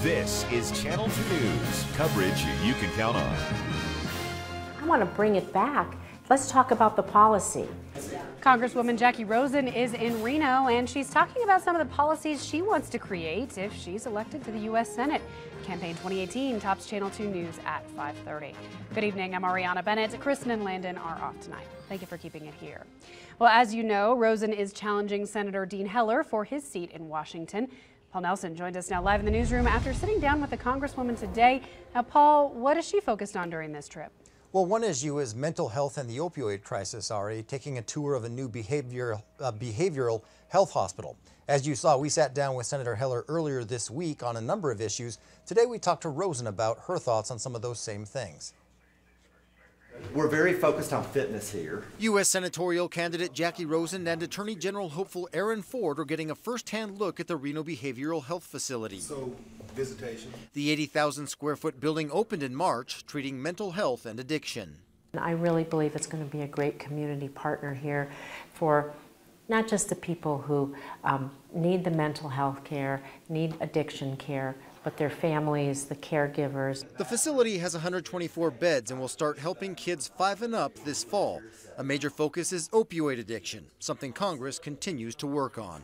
This is Channel 2 News, coverage you can count on. I want to bring it back. Let's talk about the policy. Congresswoman Jacky Rosen is in Reno, and she's talking about some of the policies she wants to create if she's elected to the U.S. Senate. Campaign 2018 tops Channel 2 News at 5:30. Good evening, I'm Ariana Bennett. Kristen and Landon are off tonight. Thank you for keeping it here. Well, as you know, Rosen is challenging Senator Dean Heller for his seat in Washington. Paul Nelson joined us now live in the newsroom after sitting down with the Congresswoman today. Now, Paul, what is she focused on during this trip? Well, one issue is mental health and the opioid crisis, Ari, taking a tour of a new behavioral health hospital. As you saw, we sat down with Senator Heller earlier this week on a number of issues. Today we talked to Rosen about her thoughts on some of those same things. We're very focused on fitness here. U.S. senatorial candidate Jacky Rosen and Attorney General hopeful Aaron Ford are getting a first-hand look at the Reno Behavioral Health Facility. So, visitation. The 80,000 square foot building opened in March, treating mental health and addiction. I really believe it's going to be a great community partner here for not just the people who need the mental health care, need addiction care, but their families, the caregivers. The facility has 124 beds and will start helping kids 5 and up this fall. A major focus is opioid addiction, something Congress continues to work on.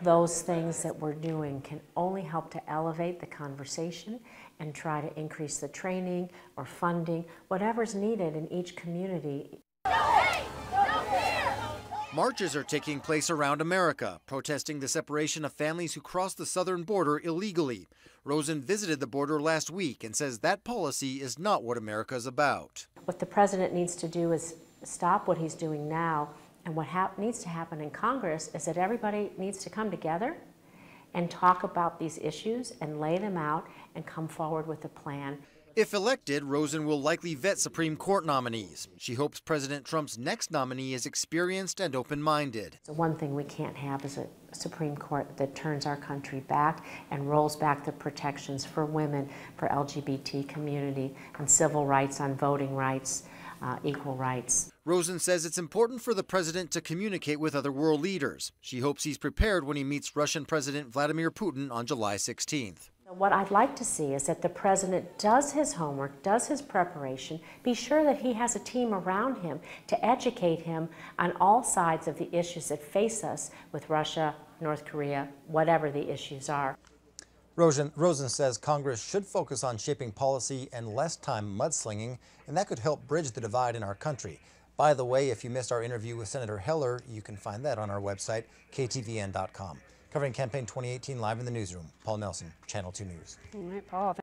Those things that we're doing can only help to elevate the conversation and try to increase the training or funding, whatever's needed in each community. Marches are taking place around America, protesting the separation of families who cross the southern border illegally. Rosen visited the border last week and says that policy is not what America's about. What the president needs to do is stop what he's doing now, and what needs to happen in Congress is that everybody needs to come together and talk about these issues and lay them out and come forward with a plan. If elected, Rosen will likely vet Supreme Court nominees. She hopes President Trump's next nominee is experienced and open-minded. The one thing we can't have is a Supreme Court that turns our country back and rolls back the protections for women, for LGBT community, and civil rights on voting rights, equal rights. Rosen says it's important for the president to communicate with other world leaders. She hopes he's prepared when he meets Russian President Vladimir Putin on July 16th. What I'd like to see is that the president does his homework, does his preparation, be sure that he has a team around him to educate him on all sides of the issues that face us with Russia, North Korea, whatever the issues are. Rosen says Congress should focus on shaping policy and less time mudslinging, and that could help bridge the divide in our country. By the way, if you missed our interview with Senator Heller, you can find that on our website, ktvn.com. Covering Campaign 2018 live in the newsroom, Paul Nelson, Channel 2 News. All right, Paul.